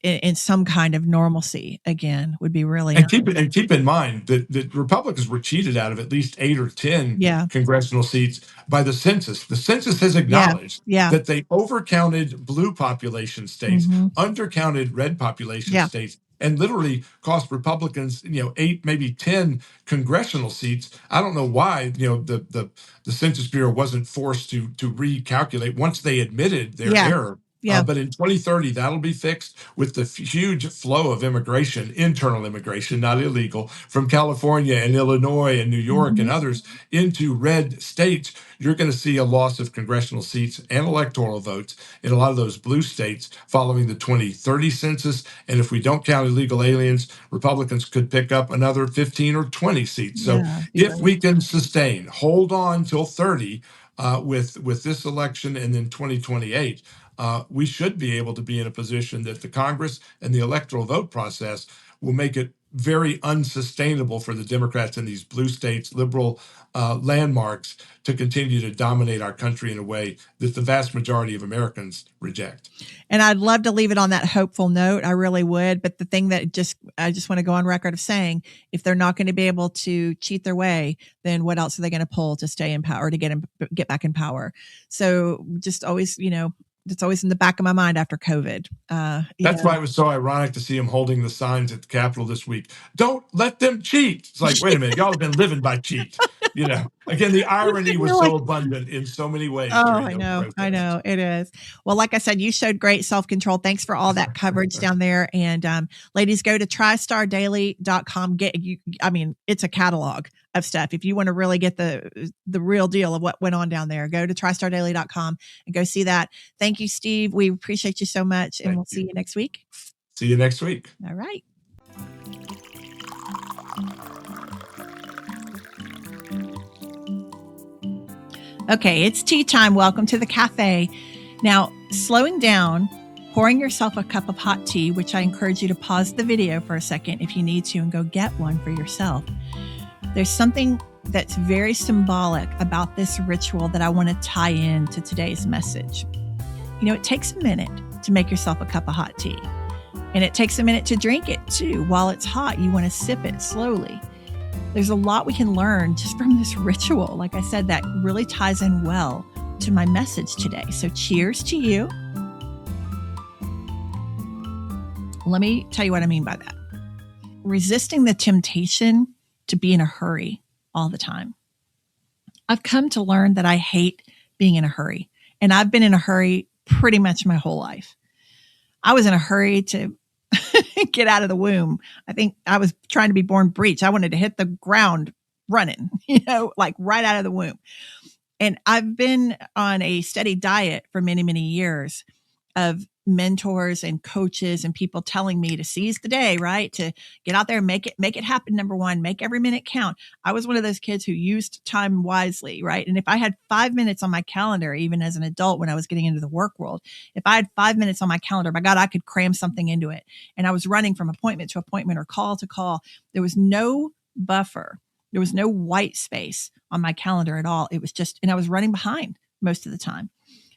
[SPEAKER 1] in some kind of normalcy again. Would be really nice.
[SPEAKER 3] Keep in mind that Republicans were cheated out of at least 8 or 10 congressional seats by the census. The census has acknowledged that they overcounted blue population states, undercounted red population states, and literally cost Republicans, 8, maybe 10 congressional seats. I don't know why, the Census Bureau wasn't forced to recalculate once they admitted their error. But in 2030, that'll be fixed with the huge flow of immigration, internal immigration, not illegal, from California and Illinois and New York and others into red states. You're going to see a loss of congressional seats and electoral votes in a lot of those blue states following the 2030 census. And if we don't count illegal aliens, Republicans could pick up another 15 or 20 seats. So if we can hold on till 30 with this election and then 2028, we should be able to be in a position that the Congress and the electoral vote process will make it very unsustainable for the Democrats in these blue states, liberal landmarks, to continue to dominate our country in a way that the vast majority of Americans reject.
[SPEAKER 1] And I'd love to leave it on that hopeful note. I really would. But the thing that I just want to go on record of saying, if they're not going to be able to cheat their way, then what else are they going to pull to stay in power, to get back in power? So just always, it's always in the back of my mind after COVID.
[SPEAKER 3] That's why it was so ironic to see him holding the signs at the Capitol this week. Don't let them cheat. It's like, wait a minute, y'all have been living by cheat. Again, the irony was so abundant in so many ways.
[SPEAKER 1] Oh, I know it is. Well, like I said, you showed great self-control. Thanks for all that coverage down there. And ladies, go to tristardaily.com. It's a catalog of stuff. If you want to really get the real deal of what went on down there, go to tristardaily.com and go see that. Thank you, Steve. We appreciate you so much. And we'll see you next week.
[SPEAKER 3] See you next week.
[SPEAKER 1] All right. Okay, it's tea time. Welcome to the cafe. Now, slowing down, pouring yourself a cup of hot tea, which I encourage you to pause the video for a second if you need to and go get one for yourself. There's something that's very symbolic about this ritual that I want to tie in to today's message. It takes a minute to make yourself a cup of hot tea, and it takes a minute to drink it too. While it's hot, you want to sip it slowly. There's a lot we can learn just from this ritual. Like I said, that really ties in well to my message today. So cheers to you. Let me tell you what I mean by that. Resisting the temptation to be in a hurry all the time. I've come to learn that I hate being in a hurry, and I've been in a hurry pretty much my whole life. I was in a hurry to get out of the womb. I think I was trying to be born breech. I wanted to hit the ground running, like right out of the womb. And I've been on a steady diet for many, many years of mentors and coaches and people telling me to seize the day, right? To get out there and make it happen. Number one, make every minute count. I was one of those kids who used time wisely, right? And if I had 5 minutes on my calendar, even as an adult, when I was getting into the work world, if I had 5 minutes on my calendar, my God, I could cram something into it. And I was running from appointment to appointment or call to call. There was no buffer. There was no white space on my calendar at all. It was just, and I was running behind most of the time.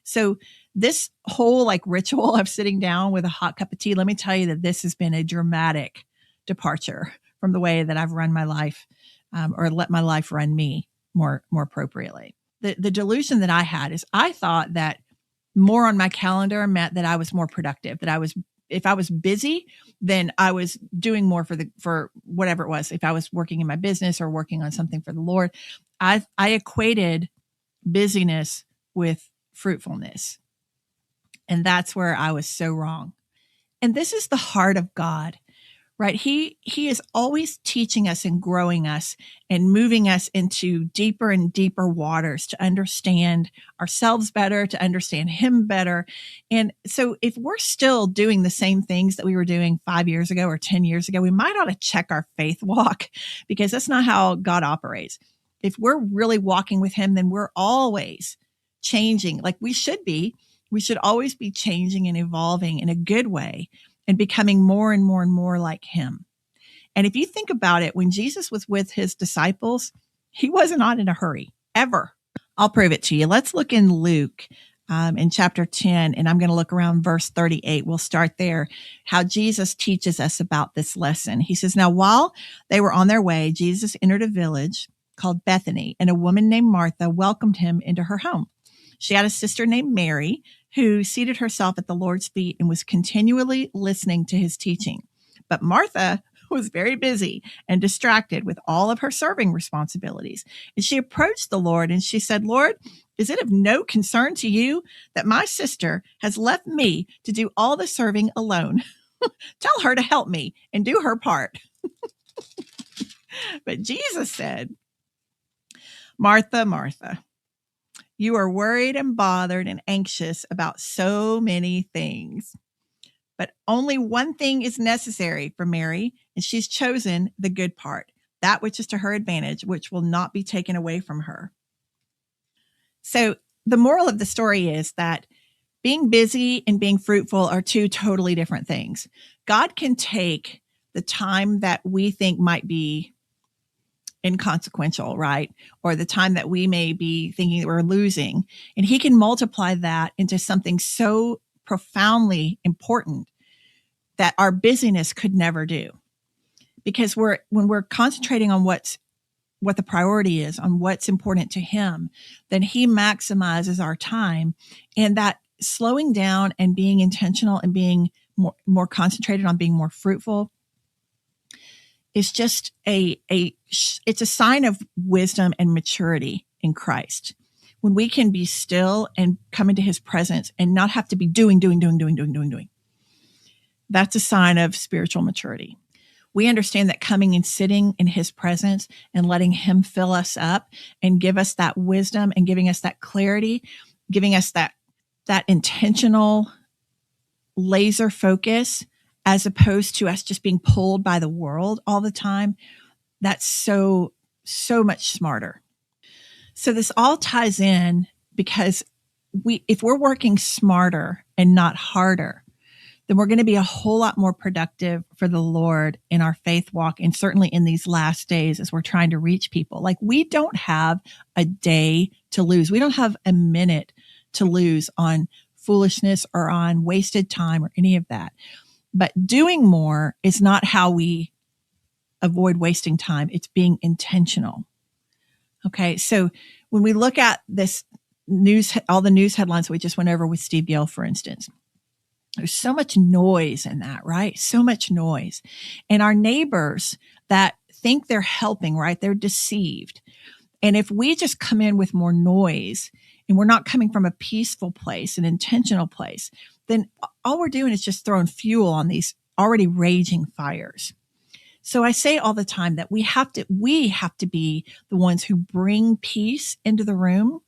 [SPEAKER 1] So this whole ritual of sitting down with a hot cup of tea, let me tell you that this has been a dramatic departure from the way that I've run my life, or let my life run me more appropriately. The delusion that I had is I thought that more on my calendar meant that I was more productive, that if I was busy, then I was doing more for whatever it was. If I was working in my business or working on something for the Lord, I equated busyness with fruitfulness. And that's where I was so wrong. And this is the heart of God, right? He is always teaching us and growing us and moving us into deeper and deeper waters to understand ourselves better, to understand him better. And so if we're still doing the same things that we were doing 5 years ago or 10 years ago, we might ought to check our faith walk, because that's not how God operates. If we're really walking with him, then we're always changing like we should be. We should always be changing and evolving in a good way and becoming more and more and more like him. And if you think about it, when Jesus was with his disciples, he was not in a hurry, ever. I'll prove it to you. Let's look in Luke in chapter 10, and I'm going to look around verse 38. We'll start there, how Jesus teaches us about this lesson. He says, "Now while they were on their way, Jesus entered a village called Bethany, and a woman named Martha welcomed him into her home. She had a sister named Mary who seated herself at the Lord's feet and was continually listening to his teaching. But Martha was very busy and distracted with all of her serving responsibilities. And she approached the Lord and she said, 'Lord, is it of no concern to you that my sister has left me to do all the serving alone? Tell her to help me and do her part.' But Jesus said, 'Martha, Martha, you are worried and bothered and anxious about so many things. But only one thing is necessary for Mary, and she's chosen the good part, that which is to her advantage, which will not be taken away from her.'" So the moral of the story is that being busy and being fruitful are two totally different things. God can take the time that we think might be inconsequential, right? Or the time that we may be thinking that we're losing. And he can multiply that into something so profoundly important that our busyness could never do. Because when we're concentrating on what the priority is, on what's important to him, then he maximizes our time. And that slowing down and being intentional and being more concentrated on being more fruitful is just it's a sign of wisdom and maturity in Christ. When we can be still and come into his presence and not have to be doing. That's a sign of spiritual maturity. We understand that coming and sitting in his presence and letting him fill us up and give us that wisdom and giving us that clarity, giving us that intentional laser focus, as opposed to us just being pulled by the world all the time, that's so much smarter. So this all ties in because if we're working smarter and not harder, then we're going to be a whole lot more productive for the Lord in our faith walk, and certainly in these last days as we're trying to reach people. Like, we don't have a day to lose. We don't have a minute to lose on foolishness or on wasted time or any of that. But doing more is not how we avoid wasting time. It's being intentional. Okay. So when we look at this news, all the news headlines we just went over with Steve Yale, for instance, there's so much noise in that, right? So much noise. And our neighbors that think they're helping, right? They're deceived. And if we just come in with more noise and we're not coming from a peaceful place, an intentional place, then all we're doing is just throwing fuel on these already raging fires. So I say all the time that we have to be the ones who bring peace into the room.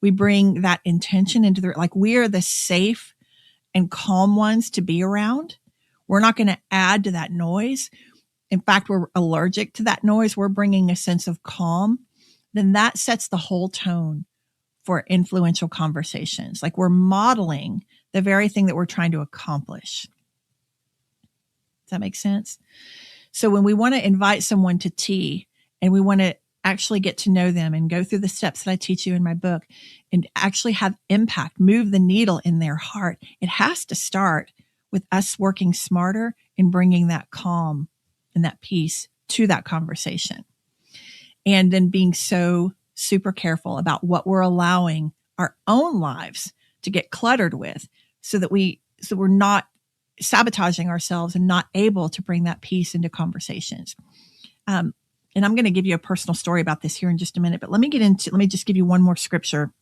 [SPEAKER 1] We bring that intention into like we are the safe and calm ones to be around. We're not going to add to that noise. In fact, we're allergic to that noise. We're bringing a sense of calm. Then that sets the whole tone for influential conversations. Like we're modeling the very thing that we're trying to accomplish. Does that make sense? So when we want to invite someone to tea and we want to actually get to know them and go through the steps that I teach you in my book and actually have impact, move the needle in their heart, it has to start with us working smarter and bringing that calm and that peace to that conversation. And then being so super careful about what we're allowing our own lives to get cluttered with so we're not sabotaging ourselves and not able to bring that peace into conversations. And I'm going to give you a personal story about this here in just a minute, but let me just give you one more scripture.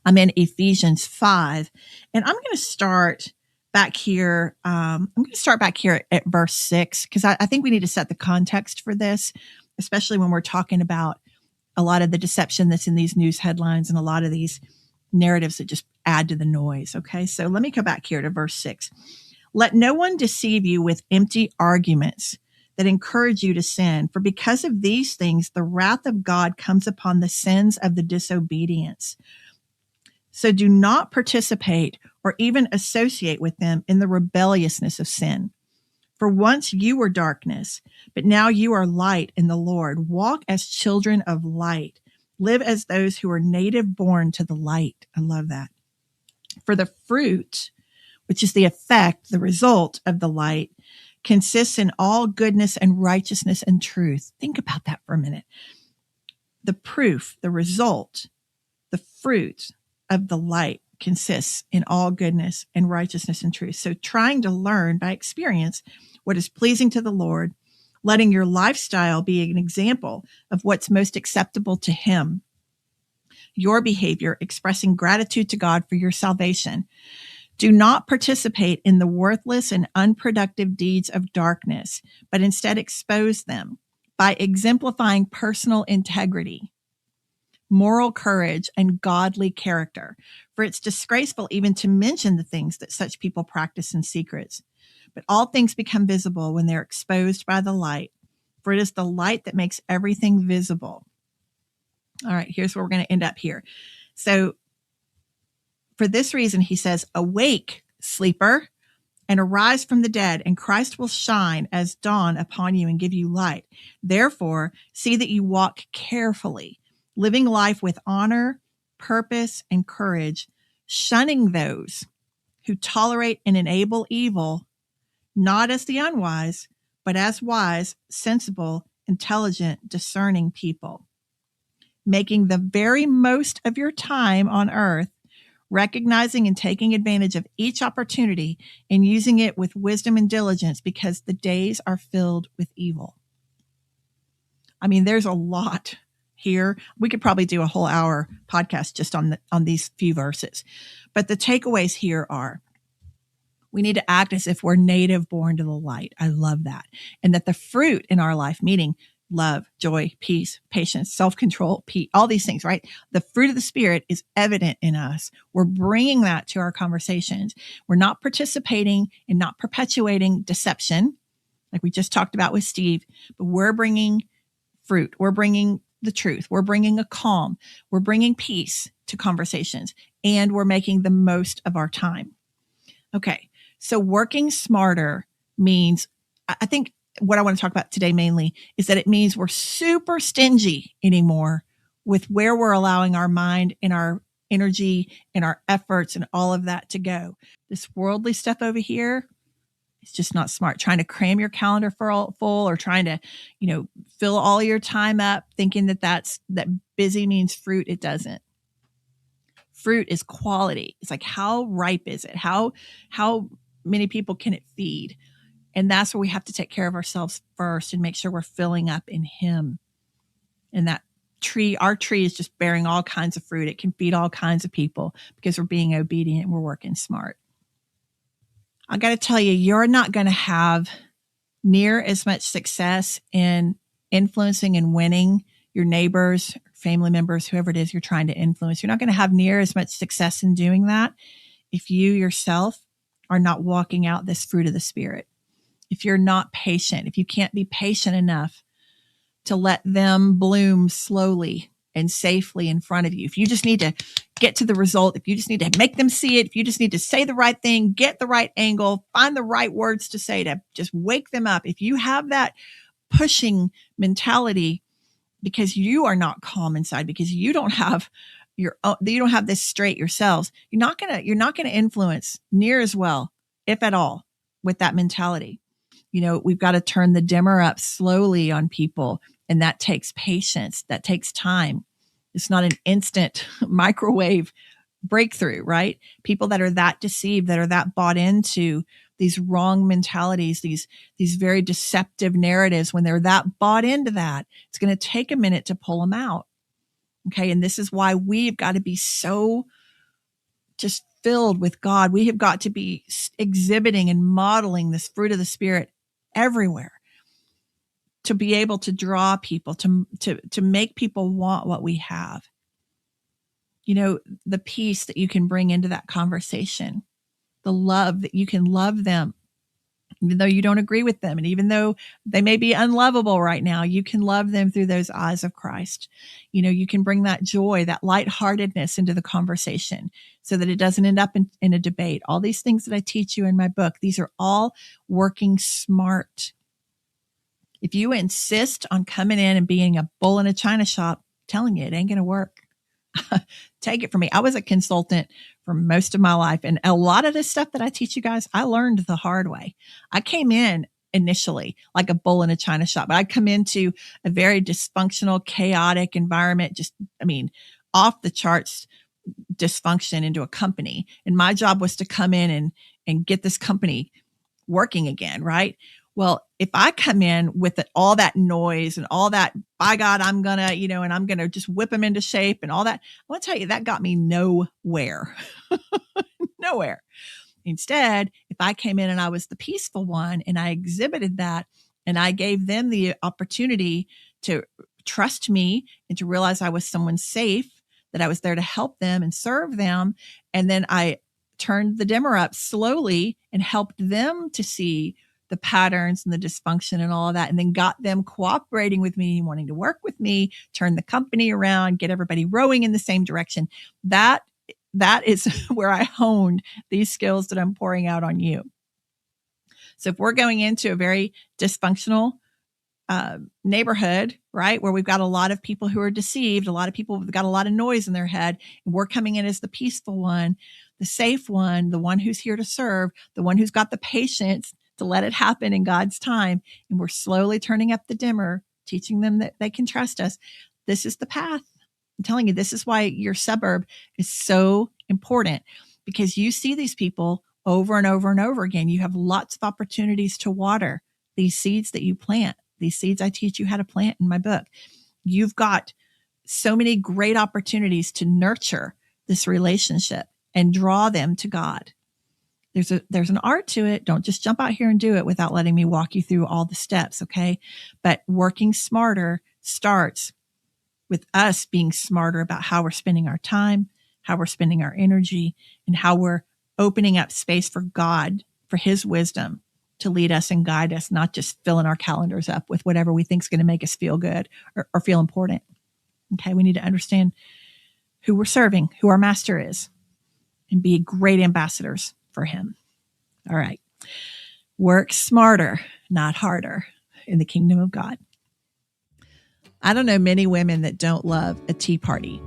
[SPEAKER 1] I'm in Ephesians 5, and I'm going to start back here. At verse 6, because I think we need to set the context for this, especially when we're talking about a lot of the deception that's in these news headlines and a lot of these narratives that just add to the noise. Okay. So let me go back here to verse 6. Let no one deceive you with empty arguments that encourage you to sin. For because of these things, the wrath of God comes upon the sins of the disobedience. So do not participate or even associate with them in the rebelliousness of sin. For once you were darkness, but now you are light in the Lord. Walk as children of light. Live as those who are native born to the light. I love that. For the fruit, which is the effect, the result of the light, consists in all goodness and righteousness and truth. Think about that for a minute. The proof, the result, the fruit of the light consists in all goodness and righteousness and truth. So trying to learn by experience what is pleasing to the Lord, letting your lifestyle be an example of what's most acceptable to Him. Your behavior expressing gratitude to God for your salvation. Do not participate in the worthless and unproductive deeds of darkness, but instead expose them by exemplifying personal integrity, moral courage, and godly character. For it's disgraceful even to mention the things that such people practice in secrets. But all things become visible when they're exposed by the light, for it is the light that makes everything visible. All right, here's where we're going to end up here. So for this reason, he says, awake, sleeper, and arise from the dead, and Christ will shine as dawn upon you and give you light. Therefore, see that you walk carefully, living life with honor, purpose, and courage, shunning those who tolerate and enable evil, not as the unwise, but as wise, sensible, intelligent, discerning people, making the very most of your time on earth, recognizing and taking advantage of each opportunity and using it with wisdom and diligence because the days are filled with evil. I mean, there's a lot here. We could probably do a whole hour podcast just on these few verses. But the takeaways here are, we need to act as if we're native born to the light. I love that. And that the fruit in our life, meaning love, joy, peace, patience, self-control, all these things, right? The fruit of the Spirit is evident in us. We're bringing that to our conversations. We're not participating and not perpetuating deception, like we just talked about with Steve, but we're bringing fruit. We're bringing the truth. We're bringing a calm. We're bringing peace to conversations, and we're making the most of our time. Okay. So working smarter means, I think what I want to talk about today mainly is that it means we're super stingy anymore with where we're allowing our mind and our energy and our efforts and all of that to go. This worldly stuff over here, it's just not smart. Trying to cram your calendar full or trying to, fill all your time up thinking that busy means fruit. It doesn't. Fruit is quality. It's like, how ripe is it? How many people can it feed? And that's where we have to take care of ourselves first and make sure we're filling up in Him. And that tree, our tree is just bearing all kinds of fruit. It can feed all kinds of people because we're being obedient and we're working smart. I got to tell you, you're not going to have near as much success in influencing and winning your neighbors, family members, whoever it is you're trying to influence. You're not going to have near as much success in doing that if you yourself are not walking out this fruit of the Spirit. If you're not patient, if you can't be patient enough to let them bloom slowly and safely in front of you, if you just need to get to the result, if you just need to make them see it, if you just need to say the right thing, get the right angle, find the right words to say to just wake them up. If you have that pushing mentality because you are not calm inside, because you don't have this straight yourselves, you're not going to influence near as well, if at all, with that mentality. We've got to turn the dimmer up slowly on people, and that takes patience. That takes time. It's not an instant microwave breakthrough, right? People that are that deceived, that are that bought into these wrong mentalities, these very deceptive narratives, when they're that bought into that, it's going to take a minute to pull them out. Okay. And this is why we've got to be so just filled with God. We have got to be exhibiting and modeling this fruit of the Spirit everywhere to be able to draw people, to make people want what we have. The peace that you can bring into that conversation, the love that you can love them, even though you don't agree with them. And even though they may be unlovable right now, you can love them through those eyes of Christ. You can bring that joy, that lightheartedness into the conversation so that it doesn't end up in a debate. All these things that I teach you in my book, these are all working smart. If you insist on coming in and being a bull in a china shop, I'm telling you, it ain't going to work. Take it from me. I was a consultant for most of my life. And a lot of this stuff that I teach you guys, I learned the hard way. I came in initially like a bull in a china shop, but I'd come into a very dysfunctional, chaotic environment, off the charts dysfunction into a company. And my job was to come in and get this company working again, right? Well, if I come in with all that noise and all that, by God, I'm going to, and I'm going to just whip them into shape and all that, I want to tell you, that got me nowhere. Nowhere. Instead, if I came in and I was the peaceful one and I exhibited that and I gave them the opportunity to trust me and to realize I was someone safe, that I was there to help them and serve them, and then I turned the dimmer up slowly and helped them to see the patterns and the dysfunction and all of that, and then got them cooperating with me, wanting to work with me, turn the company around, get everybody rowing in the same direction. That is where I honed these skills that I'm pouring out on you. So if we're going into a very dysfunctional neighborhood, right, where we've got a lot of people who are deceived, a lot of people who've got a lot of noise in their head, and we're coming in as the peaceful one, the safe one, the one who's here to serve, the one who's got the patience to let it happen in God's time. And we're slowly turning up the dimmer, teaching them that they can trust us. This is the path. I'm telling you, this is why your suburb is so important, because you see these people over and over and over again. You have lots of opportunities to water these seeds that you plant, these seeds I teach you how to plant in my book. You've got so many great opportunities to nurture this relationship and draw them to God. There's an art to it. Don't just jump out here and do it without letting me walk you through all the steps. Okay. But working smarter starts with us being smarter about how we're spending our time, how we're spending our energy, and how we're opening up space for God, for his wisdom to lead us and guide us, not just filling our calendars up with whatever we think is going to make us feel good or feel important. Okay. We need to understand who we're serving, who our master is, and be great ambassadors for him. All right. Work smarter, not harder in the kingdom of God. I don't know many women that don't love a tea party.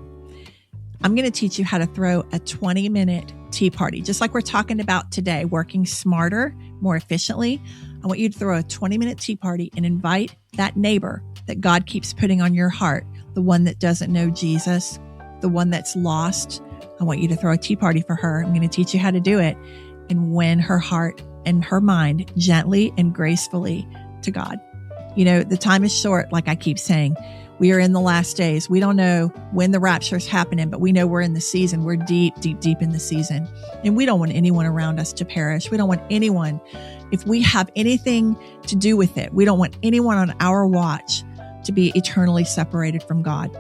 [SPEAKER 1] I'm going to teach you how to throw a 20-minute tea party, just like we're talking about today, working smarter, more efficiently. I want you to throw a 20-minute tea party and invite that neighbor that God keeps putting on your heart, the one that doesn't know Jesus, the one that's lost. I want you to throw a tea party for her. I'm going to teach you how to do it and win her heart and her mind gently and gracefully to God. The time is short, like I keep saying. We are in the last days. We don't know when the rapture is happening, but we know we're in the season. We're deep, deep, deep in the season. And we don't want anyone around us to perish. We don't want anyone, if we have anything to do with it, we don't want anyone on our watch to be eternally separated from God.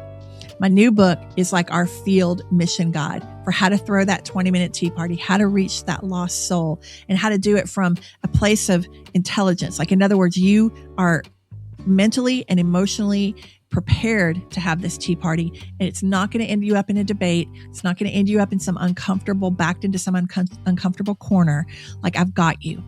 [SPEAKER 1] My new book is like our field mission guide for how to throw that 20-minute tea party, how to reach that lost soul, and how to do it from a place of intelligence. Like, in other words, you are mentally and emotionally prepared to have this tea party, and it's not going to end you up in a debate. It's not going to end you up in some backed into some uncomfortable corner. Like, I've got you.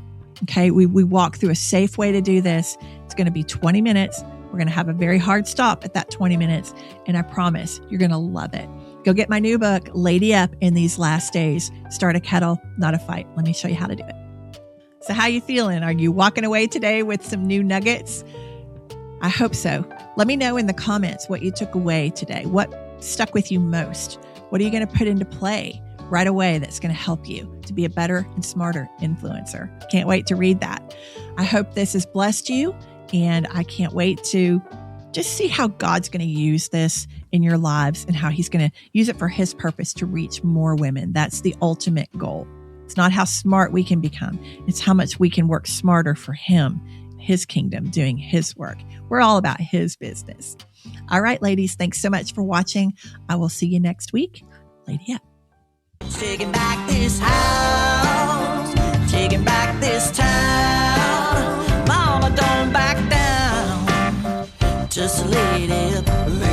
[SPEAKER 1] Okay. We walk through a safe way to do this. It's going to be 20 minutes. We're going to have a very hard stop at that 20 minutes. And I promise you're going to love it. Go get my new book, Lady Up in These Last Days. Start a kettle, not a fight. Let me show you how to do it. So how you feeling? Are you walking away today with some new nuggets? I hope so. Let me know in the comments what you took away today. What stuck with you most? What are you going to put into play right away that's going to help you to be a better and smarter influencer? Can't wait to read that. I hope this has blessed you, and I can't wait to just see how God's going to use this in your lives and how he's going to use it for his purpose to reach more women. That's the ultimate goal. It's not how smart we can become. It's how much we can work smarter for him, his kingdom, doing his work. We're all about his business. All right, ladies, thanks so much for watching. I will see you next week. Lady up.
[SPEAKER 2] Taking back this house, taking back this town. Mama, don't back down. Just a lady up.